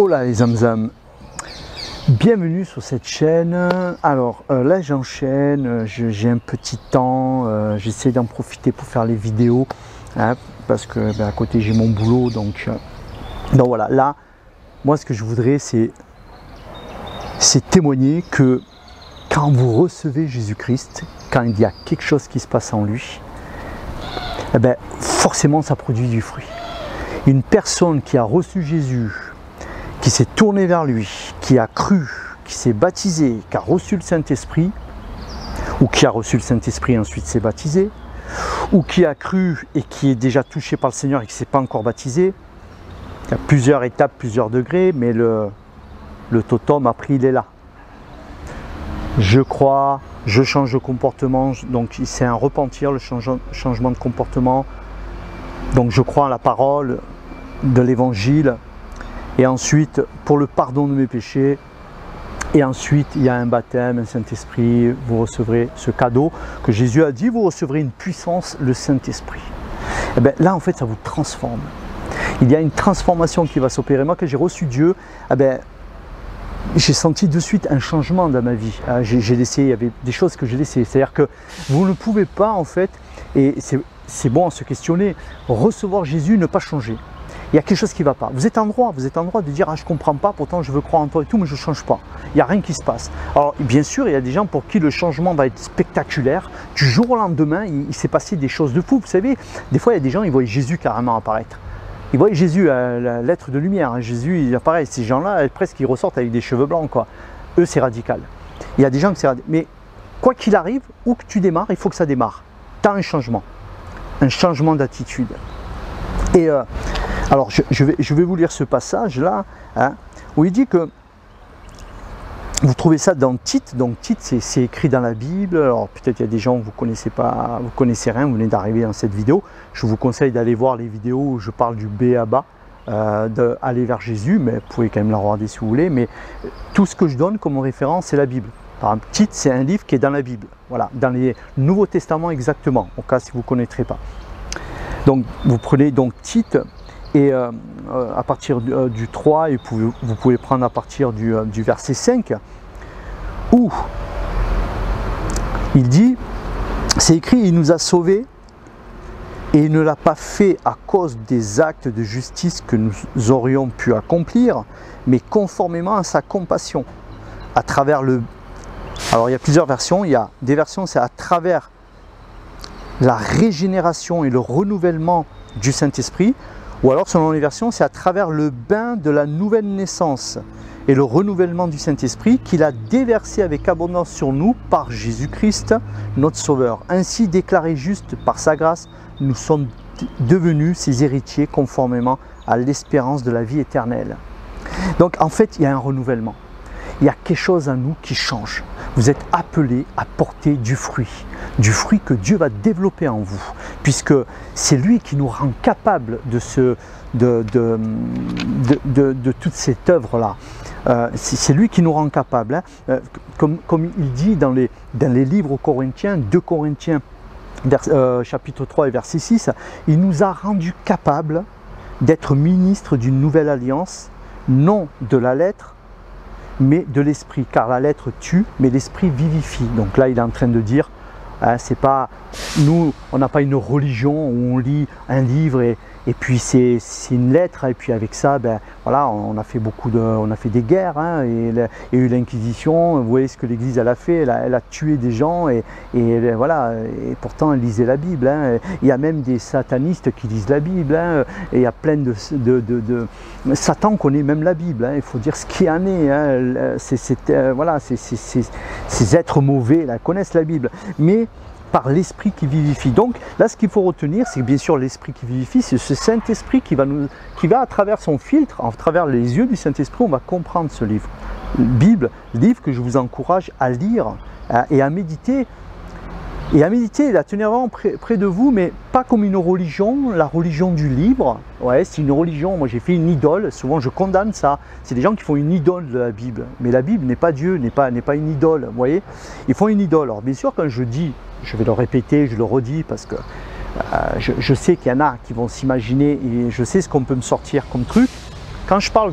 Hola les zamzam, bienvenue sur cette chaîne. Alors là j'enchaîne, j'ai un petit temps, j'essaie d'en profiter pour faire les vidéos hein, parce que à côté j'ai mon boulot donc voilà. Là moi ce que je voudrais c'est témoigner que quand vous recevez Jésus-Christ, quand il y a quelque chose qui se passe en lui, forcément ça produit du fruit. Une personne qui a reçu Jésus, qui s'est tourné vers lui, qui a cru, qui s'est baptisé, qui a reçu le Saint-Esprit, ou qui a reçu le Saint-Esprit et ensuite s'est baptisé, ou qui a cru et qui est déjà touché par le Seigneur et qui ne s'est pas encore baptisé. Il y a plusieurs étapes, plusieurs degrés, mais le totem après il est là. Je crois, je change de comportement, donc c'est un repentir, le changement de comportement. Donc je crois en la parole de l'Évangile. Et ensuite, pour le pardon de mes péchés, et ensuite il y a un baptême, un Saint-Esprit, vous recevrez ce cadeau que Jésus a dit, vous recevrez une puissance, le Saint-Esprit. Et bien là en fait ça vous transforme. Il y a une transformation qui va s'opérer. Moi quand j'ai reçu Dieu, j'ai senti de suite un changement dans ma vie. J'ai laissé, il y avait des choses que j'ai laissées. C'est-à-dire que vous ne pouvez pas en fait, et c'est bon à se questionner, recevoir Jésus, ne pas changer. Il y a quelque chose qui ne va pas. Vous êtes en droit de dire « Ah, je ne comprends pas, pourtant je veux croire en toi et tout, mais je ne change pas. » Il n'y a rien qui se passe. Alors, bien sûr, il y a des gens pour qui le changement va être spectaculaire. Du jour au lendemain, il s'est passé des choses de fou. Vous savez, des fois, il y a des gens, ils voient Jésus carrément apparaître. Ils voient Jésus, l'être de lumière. Jésus, il apparaît. Ces gens-là, presque, ils ressortent avec des cheveux blancs, quoi. Eux, c'est radical. Il y a des gens qui c'est radical. Mais quoi qu'il arrive, où que tu démarres, il faut que ça démarre. Tu as un changement d'attitude. Et alors, je vais vous lire ce passage-là, hein, où il dit que, vous trouvez ça dans Tite, donc Tite c'est écrit dans la Bible. Alors peut-être il y a des gens que vous ne connaissez pas, vous connaissez rien, vous venez d'arriver dans cette vidéo. Je vous conseille d'aller voir les vidéos où je parle du B.A.B.A, d'aller vers Jésus, mais vous pouvez quand même la regarder si vous voulez. Mais tout ce que je donne comme référence, c'est la Bible. Par exemple, Tite, c'est un livre qui est dans la Bible, voilà, dans les Nouveaux Testaments exactement, au cas si vous ne connaîtrez pas. Donc vous prenez donc Tite, et à partir du 3, et vous pouvez prendre à partir du verset 5, où il dit, c'est écrit, il nous a sauvés, et il ne l'a pas fait à cause des actes de justice que nous aurions pu accomplir, mais conformément à sa compassion, à travers le... Alors il y a plusieurs versions, il y a des versions, c'est à travers la régénération et le renouvellement du Saint-Esprit, ou alors selon les versions, c'est à travers le bain de la nouvelle naissance et le renouvellement du Saint-Esprit qu'il a déversé avec abondance sur nous par Jésus-Christ, notre Sauveur. Ainsi déclaré juste par sa grâce, nous sommes devenus ses héritiers conformément à l'espérance de la vie éternelle. Donc en fait, il y a un renouvellement. Il y a quelque chose en nous qui change. Vous êtes appelés à porter du fruit que Dieu va développer en vous, puisque c'est lui qui nous rend capables de toute cette œuvre-là. C'est lui qui nous rend capables. Hein. Comme il dit dans les livres aux Corinthiens, 2 Corinthiens, chapitre 3 et verset 6, il nous a rendus capables d'être ministres d'une nouvelle alliance, non de la lettre, mais de l'esprit, car la lettre tue, mais l'esprit vivifie. Donc là, il est en train de dire, c'est pas, nous, on n'a pas une religion où on lit un livre et puis c'est une lettre, et puis avec ça, voilà, on a fait des guerres, hein, et il y a eu l'Inquisition. Vous voyez ce que l'Église elle a fait, elle a tué des gens, et voilà, et pourtant elle lisait la Bible. Hein. Il y a même des satanistes qui lisent la Bible, hein, et il y a plein de Satan connaît même la Bible, hein, il faut dire ce qui en est. Hein. Voilà, ces êtres mauvais là, connaissent la Bible, mais par l'esprit qui vivifie. Donc là, ce qu'il faut retenir, c'est que bien sûr l'esprit qui vivifie, c'est ce Saint-Esprit qui va à travers son filtre, à travers les yeux du Saint-Esprit, on va comprendre ce livre. Bible, livre que je vous encourage à lire et à méditer. Et à méditer, à tenir vraiment près de vous, mais pas comme une religion, la religion du libre. Ouais, c'est une religion, moi j'ai fait une idole, souvent je condamne ça. C'est des gens qui font une idole de la Bible. Mais la Bible n'est pas Dieu, n'est pas une idole, vous voyez. Ils font une idole. Alors bien sûr, quand je dis, je vais le répéter, je le redis, parce que je sais qu'il y en a qui vont s'imaginer, et je sais ce qu'on peut me sortir comme truc. Quand je parle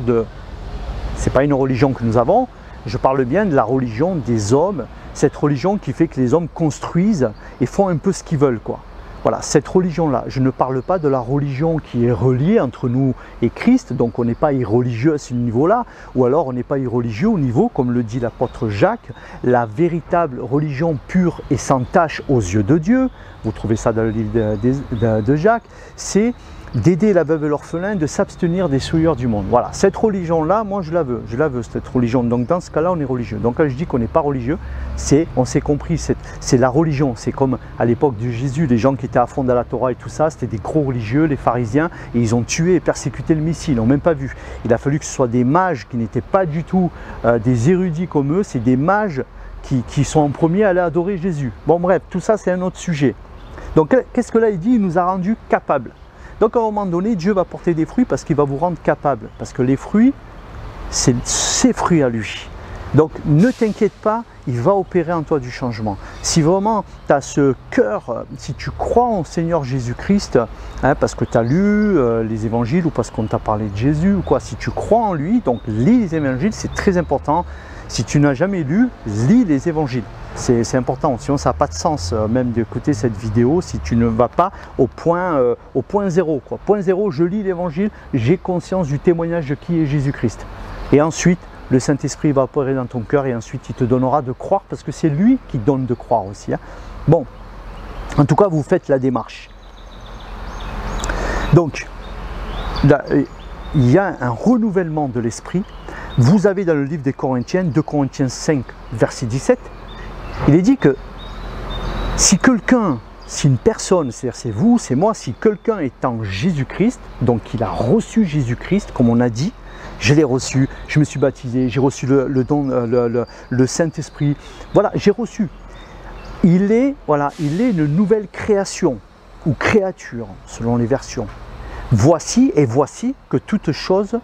Ce n'est pas une religion que nous avons, je parle bien de la religion des hommes, cette religion qui fait que les hommes construisent et font un peu ce qu'ils veulent, quoi. Voilà, cette religion-là, je ne parle pas de la religion qui est reliée entre nous et Christ, donc on n'est pas irreligieux à ce niveau-là, ou alors on n'est pas irreligieux au niveau, comme le dit l'apôtre Jacques, la véritable religion pure et sans tache aux yeux de Dieu, vous trouvez ça dans le livre de Jacques, c'est d'aider la veuve et l'orphelin, de s'abstenir des souillures du monde. Voilà, cette religion-là, moi je la veux cette religion. Donc dans ce cas-là, on est religieux. Donc quand je dis qu'on n'est pas religieux, on s'est compris, c'est la religion. C'est comme à l'époque de Jésus, les gens qui étaient à fond dans la Torah et tout ça, c'était des gros religieux, les pharisiens, et ils ont tué et persécuté le Messie, ils l'ont même pas vu. Il a fallu que ce soit des mages qui n'étaient pas du tout des érudits comme eux, c'est des mages qui sont en premier à aller adorer Jésus. Bon bref, tout ça c'est un autre sujet. Donc qu'est-ce que là il dit? Il nous a rendus capables. Donc à un moment donné, Dieu va porter des fruits parce qu'il va vous rendre capable. Parce que les fruits, c'est ses fruits à lui. Donc ne t'inquiète pas, il va opérer en toi du changement. Si vraiment tu as ce cœur, si tu crois en Seigneur Jésus-Christ, hein, parce que tu as lu les évangiles ou parce qu'on t'a parlé de Jésus ou quoi, si tu crois en lui, donc lis les évangiles, c'est très important. Si tu n'as jamais lu, lis les évangiles. C'est important, sinon ça n'a pas de sens même d'écouter cette vidéo si tu ne vas pas au point zéro, quoi. Point zéro, je lis l'évangile, j'ai conscience du témoignage de qui est Jésus-Christ. Et ensuite, le Saint-Esprit va opérer dans ton cœur et ensuite il te donnera de croire parce que c'est lui qui donne de croire aussi. Hein. Bon, en tout cas, vous faites la démarche. Donc, là, il y a un renouvellement de l'esprit. Vous avez dans le livre des Corinthiens, 2 Corinthiens 5, verset 17, il est dit que si quelqu'un, si une personne, c'est-à-dire c'est vous, c'est moi, si quelqu'un est en Jésus-Christ, donc il a reçu Jésus-Christ, comme on a dit, je l'ai reçu, je me suis baptisé, j'ai reçu le don, le Saint-Esprit, voilà, j'ai reçu. Il est une nouvelle création, ou créature, selon les versions. Voici que toutes choses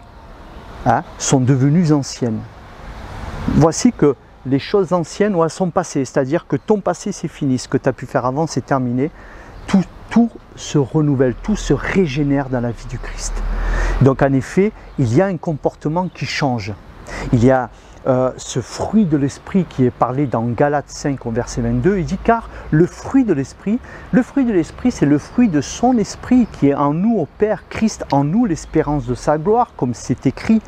sont devenues anciennes. Voici que les choses anciennes sont passées, c'est-à-dire que ton passé c'est fini, ce que tu as pu faire avant c'est terminé, tout se renouvelle, tout se régénère dans la vie du Christ. Donc en effet, il y a un comportement qui change. Il y a ce fruit de l'esprit qui est parlé dans Galates 5 au verset 22, il dit car le fruit de l'esprit c'est le fruit de son esprit qui est en nous au Père, Christ en nous l'espérance de sa gloire, comme c'est écrit.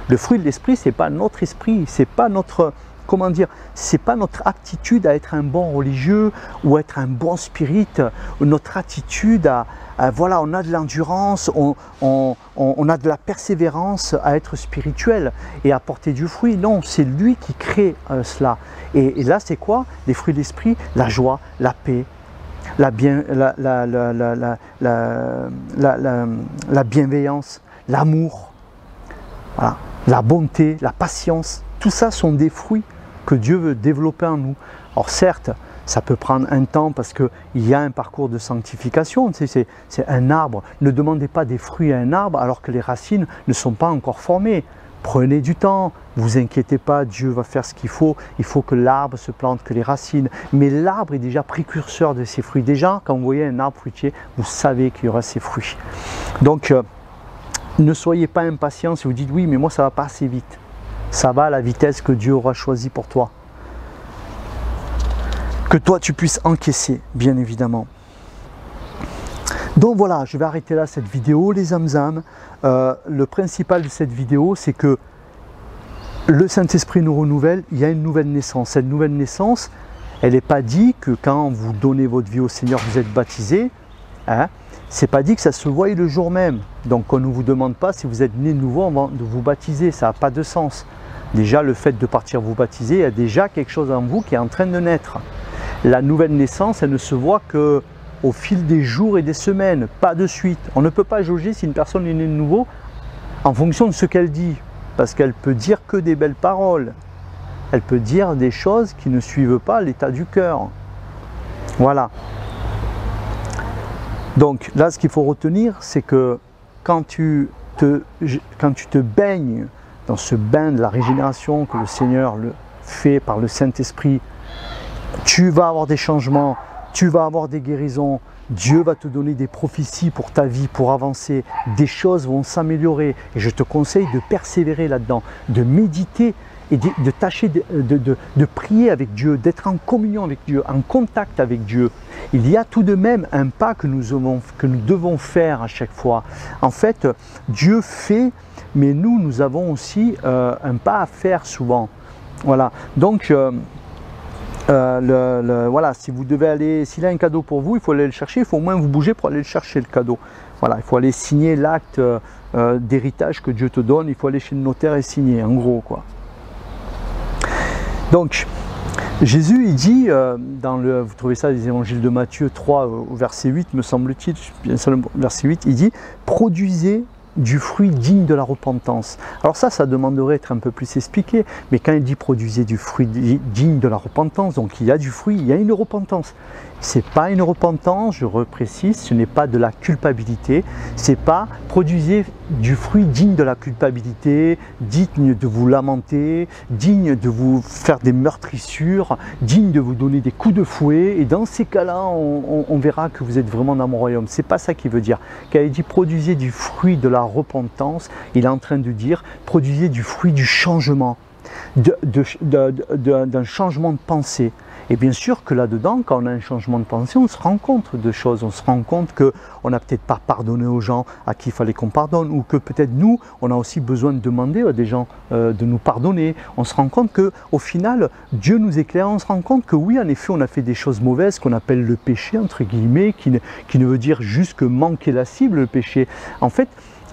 Le fruit de l'esprit c'est pas notre esprit, c'est pas notre... Comment dire, c'est pas notre aptitude à être un bon religieux ou à être un bon spirit, notre attitude voilà, on a de l'endurance, on a de la persévérance à être spirituel et à porter du fruit. Non, c'est lui qui crée cela. Et là, c'est quoi? Les fruits de l'esprit, la joie, la paix, la bienveillance, l'amour, voilà, la bonté, la patience. Tout ça sont des fruits que Dieu veut développer en nous. Alors certes, ça peut prendre un temps parce qu'il y a un parcours de sanctification. C'est un arbre. Ne demandez pas des fruits à un arbre alors que les racines ne sont pas encore formées. Prenez du temps, ne vous inquiétez pas, Dieu va faire ce qu'il faut que l'arbre se plante, que les racines. Mais l'arbre est déjà précurseur de ses fruits. Déjà, quand vous voyez un arbre fruitier, vous savez qu'il y aura ses fruits. Donc, ne soyez pas impatients si vous dites oui, mais moi ça va pas assez vite. Ça va à la vitesse que Dieu aura choisi pour toi. Que toi tu puisses encaisser, bien évidemment. Donc voilà, je vais arrêter là cette vidéo, les âmes. Le principal de cette vidéo, c'est que le Saint-Esprit nous renouvelle, il y a une nouvelle naissance. Cette nouvelle naissance, elle n'est pas dit que quand vous donnez votre vie au Seigneur, vous êtes baptisé. Hein, c'est pas dit que ça se voie le jour même. Donc on ne vous demande pas si vous êtes né de nouveau avant de vous baptiser, ça n'a pas de sens. Déjà le fait de partir vous baptiser, il y a déjà quelque chose en vous qui est en train de naître. La nouvelle naissance, elle ne se voit qu'au fil des jours et des semaines, pas de suite. On ne peut pas jauger si une personne est née de nouveau en fonction de ce qu'elle dit, parce qu'elle peut dire que des belles paroles. Elle peut dire des choses qui ne suivent pas l'état du cœur. Voilà. Donc là, ce qu'il faut retenir, c'est que quand tu te baignes dans ce bain de la régénération que le Seigneur le fait par le Saint-Esprit, tu vas avoir des changements tu vas avoir des guérisons, Dieu va te donner des prophéties pour ta vie, pour avancer, des choses vont s'améliorer. Et je te conseille de persévérer là-dedans, de méditer et de tâcher de prier avec Dieu, d'être en communion avec Dieu, en contact avec Dieu. Il y a tout de même un pas que nous devons faire à chaque fois. En fait, Dieu fait, mais nous avons aussi un pas à faire souvent. Voilà, donc voilà, si vous devez aller, s'il a un cadeau pour vous, il faut aller le chercher, il faut au moins vous bouger pour aller le chercher le cadeau. Voilà, il faut aller signer l'acte d'héritage que Dieu te donne, il faut aller chez le notaire et signer, en gros, quoi. Donc, Jésus, il dit, vous trouvez ça dans les évangiles de Matthieu 3, au verset 8, me semble-t-il, verset 8, il dit « Produisez du fruit digne de la repentance ». Alors ça demanderait d'être un peu plus expliqué, mais quand il dit « Produisez du fruit digne de la repentance », donc il y a du fruit, il y a une repentance. C'est pas une repentance, je reprécise, ce n'est pas de la culpabilité, c'est pas produisez du fruit digne de la culpabilité, digne de vous lamenter, digne de vous faire des meurtrissures, digne de vous donner des coups de fouet, et dans ces cas-là, on verra que vous êtes vraiment dans mon royaume. C'est pas ça qu'il veut dire. Quand il dit produisez du fruit de la repentance, il est en train de dire produisez du fruit du changement, d'un changement de pensée. Et bien sûr que là-dedans, quand on a un changement de pensée, on se rend compte de choses. On se rend compte qu'on n'a peut-être pas pardonné aux gens à qui il fallait qu'on pardonne, ou que peut-être nous, on a aussi besoin de demander à des gens de nous pardonner. On se rend compte qu'au final, Dieu nous éclaire. On se rend compte que oui, en effet, on a fait des choses mauvaises qu'on appelle le péché, entre guillemets, qui ne veut dire juste que manquer la cible, le péché. En fait,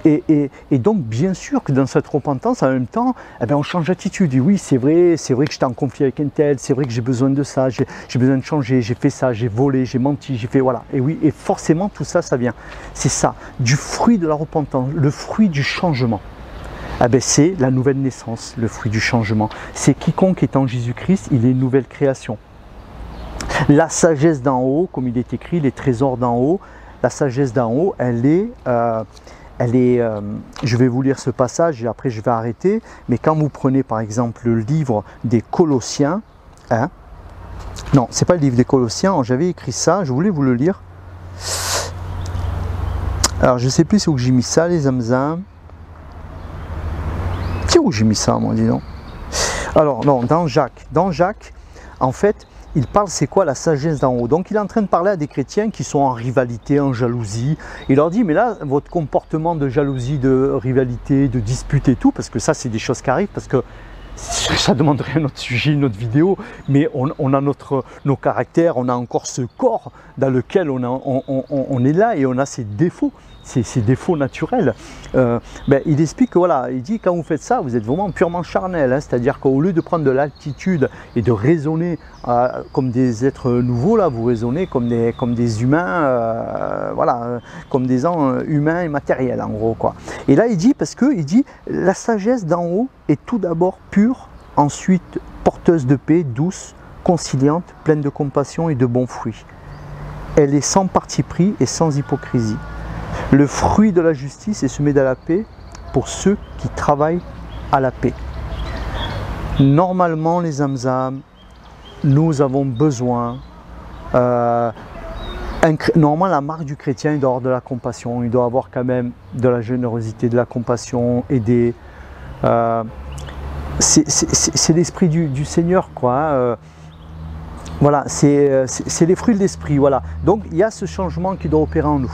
et donc, bien sûr que dans cette repentance, en même temps, eh bien, on change d'attitude. Et oui, c'est vrai que j'étais en conflit avec un tel, c'est vrai que j'ai besoin de ça, j'ai besoin de changer, j'ai fait ça, j'ai volé, j'ai menti, j'ai fait, voilà. Et oui, et forcément, tout ça, ça vient. C'est ça, du fruit de la repentance, le fruit du changement. Eh bien, c'est la nouvelle naissance, le fruit du changement. C'est quiconque est en Jésus-Christ, il est une nouvelle création. La sagesse d'en haut, comme il est écrit, les trésors d'en haut, la sagesse d'en haut, elle est, je vais vous lire ce passage et après je vais arrêter, mais quand vous prenez par exemple le livre des Colossiens, hein, non, c'est pas le livre des Colossiens, j'avais écrit ça, je voulais vous le lire. Alors je ne sais plus où j'ai mis ça, les zamzams. C'est où j'ai mis ça, moi, dis donc. Alors, non, dans Jacques, en fait, il parle, c'est quoi la sagesse d'en haut? Donc il est en train de parler à des chrétiens qui sont en rivalité, en jalousie. Il leur dit, mais là, votre comportement de jalousie, de rivalité, de dispute et tout, parce que ça, c'est des choses qui arrivent, parce que ça demanderait un autre sujet, une autre vidéo, mais on a nos caractères, on a encore ce corps dans lequel on est là et on a ses défauts. Ces défauts naturels, il explique que voilà, il dit quand vous faites ça, vous êtes vraiment purement charnel, hein, c'est-à-dire qu'au lieu de prendre de l'altitude et de raisonner comme des êtres nouveaux, là, vous raisonnez comme des humains, voilà, comme des gens humains et matériels en gros, quoi. Et là il dit, parce que il dit la sagesse d'en haut est tout d'abord pure, ensuite porteuse de paix, douce, conciliante, pleine de compassion et de bons fruits. Elle est sans parti pris et sans hypocrisie. Le fruit de la justice est semé dans la paix pour ceux qui travaillent à la paix. Normalement, les zamzams, nous avons besoin, normalement la marque du chrétien, il doit avoir de la compassion, il doit avoir quand même de la générosité, de la compassion, aider. C'est l'esprit du Seigneur, quoi. Voilà, c'est les fruits de l'esprit, voilà. Donc il y a ce changement qui doit opérer en nous.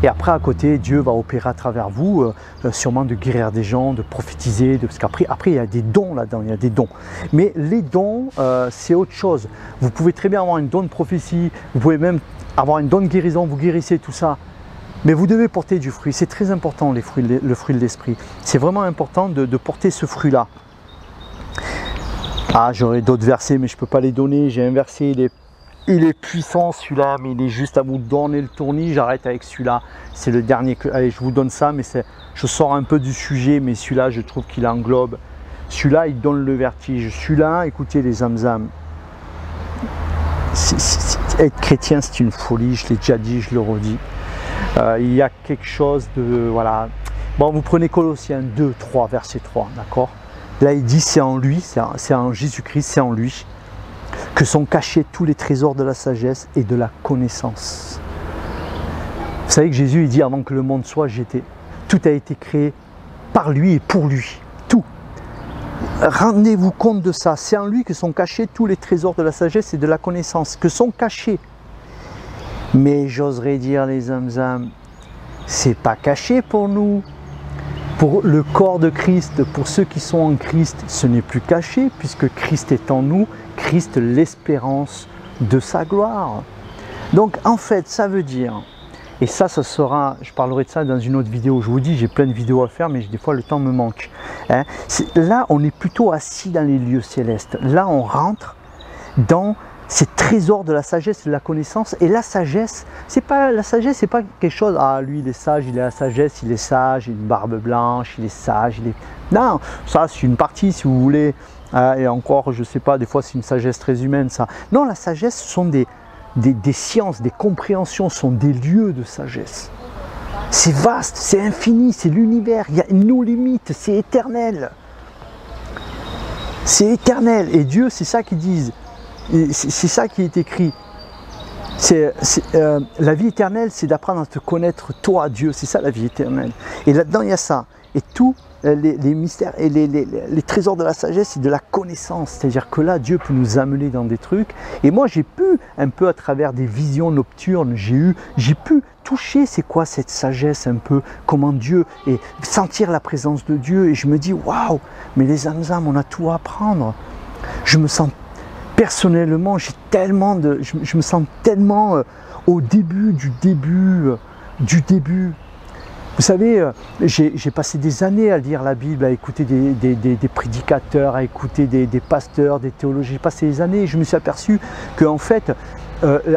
Et après, à côté, Dieu va opérer à travers vous, sûrement de guérir des gens, de prophétiser, parce qu'après, il y a des dons là-dedans, il y a des dons. Mais les dons, c'est autre chose. Vous pouvez très bien avoir une don de prophétie, vous pouvez même avoir une don de guérison, vous guérissez tout ça. Mais vous devez porter du fruit, c'est très important le fruit de l'esprit. C'est vraiment important de porter ce fruit-là. Ah, j'aurais d'autres versets, mais je ne peux pas les donner. J'ai un verset, il est puissant celui-là, mais il est juste à vous donner le tournis. J'arrête avec celui-là. C'est le dernier que. Allez, je vous donne ça, mais je sors un peu du sujet, mais celui-là, je trouve qu'il englobe. Celui-là, il donne le vertige. Celui-là, écoutez les zamzams. Être chrétien, c'est une folie. Je l'ai déjà dit, je le redis. Il y a quelque chose de. Voilà. Bon, vous prenez Colossiens 2, 3, verset 3, d'accord? Là, il dit c'est en lui, c'est en Jésus-Christ, c'est en lui que sont cachés tous les trésors de la sagesse et de la connaissance. Vous savez que Jésus il dit avant que le monde soit, j'étais. Tout a été créé par lui et pour lui. Tout. Rendez-vous compte de ça. C'est en lui que sont cachés tous les trésors de la sagesse et de la connaissance. Que sont cachés. Mais j'oserais dire les zamzam, c'est pas caché pour nous. Pour le corps de Christ, pour ceux qui sont en Christ, ce n'est plus caché puisque Christ est en nous, Christ l'espérance de sa gloire. Donc en fait, ça veut dire, et ça sera, je parlerai de ça dans une autre vidéo, je vous dis, j'ai plein de vidéos à faire, mais des fois le temps me manque. Hein. Là, on est plutôt assis dans les lieux célestes. Là, on rentre dans ces trésors de la sagesse et de la connaissance. Et la sagesse, c'est pas quelque chose, ah lui il est sage, il a la sagesse, il est sage, il a une barbe blanche, il est sage, il est... Non, ça c'est une partie si vous voulez, et encore je sais pas, des fois c'est une sagesse très humaine ça. Non, la sagesse ce sont des sciences, des compréhensions, sont des lieux de sagesse. C'est vaste, c'est infini, c'est l'univers, il y a nos limites, c'est éternel. C'est éternel, et Dieu c'est ça qu'ils disent. C'est ça qui est écrit. La vie éternelle, c'est d'apprendre à te connaître, toi, Dieu. C'est ça la vie éternelle. Et là-dedans, il y a ça. Et tous les mystères et les trésors de la sagesse et de la connaissance. C'est-à-dire que là, Dieu peut nous amener dans des trucs. Et moi, j'ai pu, un peu à travers des visions nocturnes, j'ai pu toucher c'est quoi cette sagesse un peu, comment Dieu, et sentir la présence de Dieu. Et je me dis, waouh, mais les âmes, on a tout à apprendre. Je me sens personnellement, je me sens tellement au début du début. Vous savez, j'ai passé des années à lire la Bible, à écouter des prédicateurs, à écouter des pasteurs, des théologiens. J'ai passé des années et je me suis aperçu que en fait,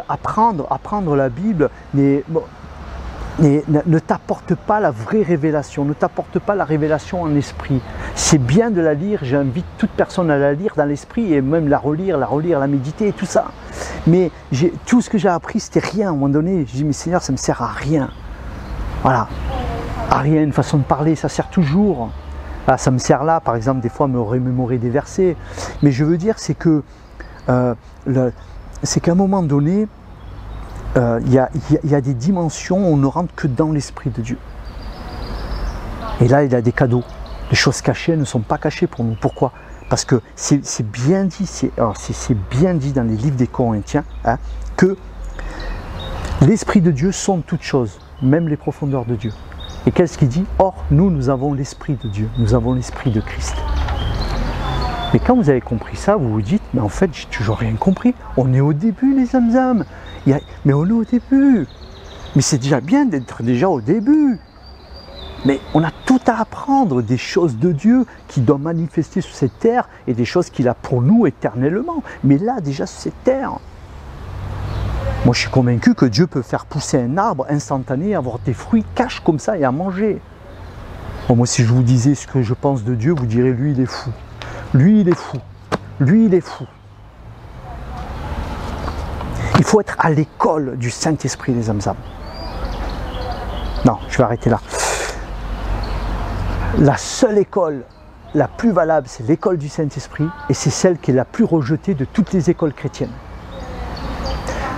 apprendre la Bible ne t'apporte pas la vraie révélation, ne t'apporte pas la révélation en esprit. C'est bien de la lire, j'invite toute personne à la lire dans l'esprit et même la relire, la méditer et tout ça. Mais tout ce que j'ai appris, c'était rien. À un moment donné, je dis, mais Seigneur, ça ne me sert à rien. Voilà, à rien, une façon de parler, ça sert toujours. Voilà, ça me sert là, par exemple, des fois, à me remémorer des versets. Mais je veux dire, c'est que c'est qu'à un moment donné, il y a des dimensions où on ne rentre que dans l'Esprit de Dieu. Et là, il y a des cadeaux. Les choses cachées ne sont pas cachées pour nous. Pourquoi? Parce que c'est bien dit, c'est bien dit dans les livres des Corinthiens, hein, que l'Esprit de Dieu sonde toutes choses, même les profondeurs de Dieu. Et qu'est-ce qu'il dit? Or, nous avons l'Esprit de Dieu, nous avons l'Esprit de Christ. Mais quand vous avez compris ça, vous vous dites, mais en fait, j'ai toujours rien compris. On est au début, les âmes. Mais on est au début. Mais c'est déjà bien d'être déjà au début. Mais on a tout à apprendre des choses de Dieu qui doivent manifester sur cette terre et des choses qu'il a pour nous éternellement. Mais là, déjà sur cette terre. Moi, je suis convaincu que Dieu peut faire pousser un arbre instantané, avoir des fruits cash comme ça et à manger. Bon, moi, si je vous disais ce que je pense de Dieu, vous direz, lui, il est fou. Lui, il est fou. Lui, il est fou. Il faut être à l'école du Saint-Esprit, les âmes. Non, je vais arrêter là. La seule école la plus valable, c'est l'école du Saint-Esprit, et c'est celle qui est la plus rejetée de toutes les écoles chrétiennes.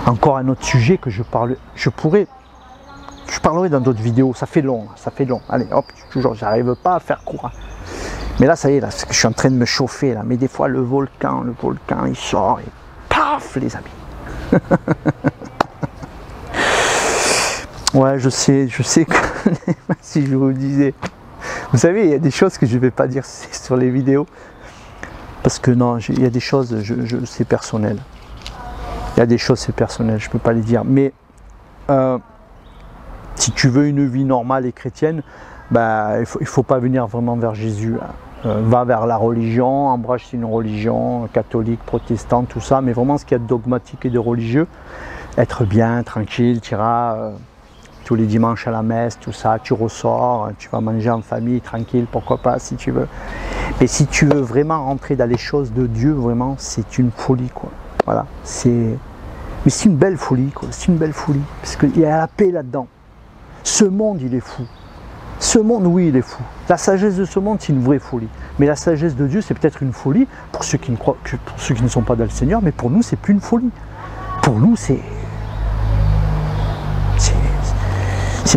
Encore un autre sujet que je parlerai dans d'autres vidéos, ça fait long. Allez, hop, toujours, j'arrive pas à faire court. Mais là, ça y est, là, je suis en train de me chauffer, là. Mais des fois, le volcan, il sort, et paf, les amis. Ouais, je sais que si je vous disais... Vous savez, il y a des choses que je ne vais pas dire sur les vidéos. Parce que non, il y a des choses, c'est personnel. Il y a des choses, c'est personnel, je ne peux pas les dire. Mais si tu veux une vie normale et chrétienne, bah, il ne faut pas venir vraiment vers Jésus. Va vers la religion, embrasse une religion, catholique, protestante, tout ça. Mais vraiment ce qu'il y a de dogmatique et de religieux. Être bien, tranquille, tu iras... tous les dimanches à la messe, tout ça, tu ressors, tu vas manger en famille, tranquille, pourquoi pas, si tu veux. Mais si tu veux vraiment rentrer dans les choses de Dieu, vraiment, c'est une folie, quoi. Voilà, mais c'est une belle folie, quoi. C'est une belle folie, parce qu'il y a la paix là-dedans. Ce monde, il est fou. Ce monde, oui, il est fou. La sagesse de ce monde, c'est une vraie folie. Mais la sagesse de Dieu, c'est peut-être une folie pour ceux qui ne croient, pour ceux qui ne sont pas dans le Seigneur, mais pour nous, c'est plus une folie. Pour nous, c'est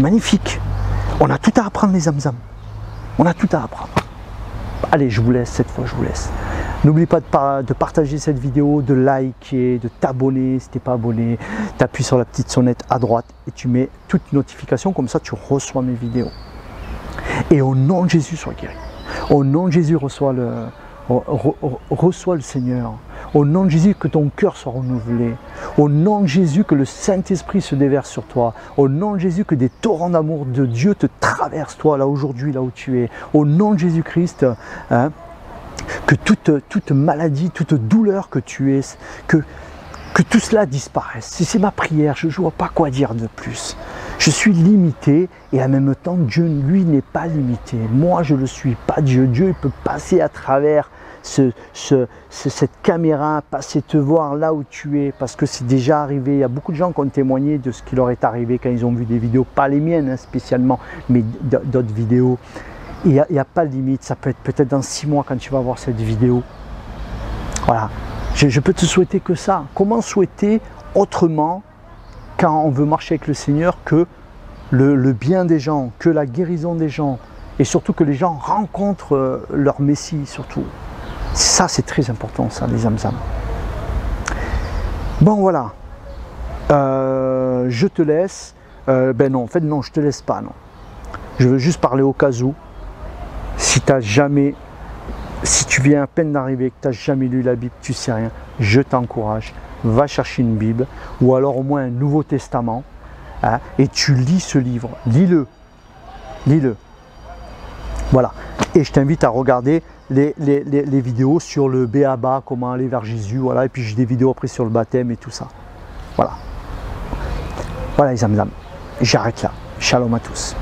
magnifique. On a tout à apprendre, les zamzam. On a tout à apprendre. Allez, je vous laisse cette fois, je vous laisse. N'oublie pas de partager cette vidéo, de liker, de t'abonner si tu n'es pas abonné. Tu appuies sur la petite sonnette à droite et tu mets toutes notifications, comme ça tu reçois mes vidéos. Et au nom de Jésus, sois guéri. Au nom de Jésus, reçois le Seigneur. Au nom de Jésus, que ton cœur soit renouvelé. Au nom de Jésus, que le Saint-Esprit se déverse sur toi. Au nom de Jésus, que des torrents d'amour de Dieu te traversent, toi, là aujourd'hui, là où tu es. Au nom de Jésus-Christ, hein, que toute maladie, toute douleur que tu es, que tout cela disparaisse. C'est ma prière, je ne vois pas quoi dire de plus. Je suis limité et en même temps, Dieu, lui, n'est pas limité. Moi, je ne le suis pas. Dieu, il peut passer à travers cette caméra, passer te voir là où tu es, parce que c'est déjà arrivé. Il y a beaucoup de gens qui ont témoigné de ce qui leur est arrivé quand ils ont vu des vidéos, pas les miennes hein, spécialement, mais d'autres vidéos. Il n'y a pas de limite, ça peut être peut-être dans 6 mois quand tu vas voir cette vidéo. Voilà, je peux te souhaiter que ça. Comment souhaiter autrement quand on veut marcher avec le Seigneur que le bien des gens, que la guérison des gens, et surtout que les gens rencontrent leur Messie surtout. Ça c'est très important ça, les zamzam. Bon voilà, je te laisse. Ben non, en fait non, je te laisse pas, non. Je veux juste parler au cas où. Si tu viens à peine d'arriver, que tu n'as jamais lu la Bible, tu ne sais rien, je t'encourage, va chercher une Bible, ou alors au moins un Nouveau Testament, hein, et tu lis ce livre, lis-le, lis-le. Voilà, et je t'invite à regarder les vidéos sur le B.A.B.A, comment aller vers Jésus, voilà, et puis j'ai des vidéos après sur le baptême et tout ça. Voilà, voilà les zamzam, j'arrête là, shalom à tous.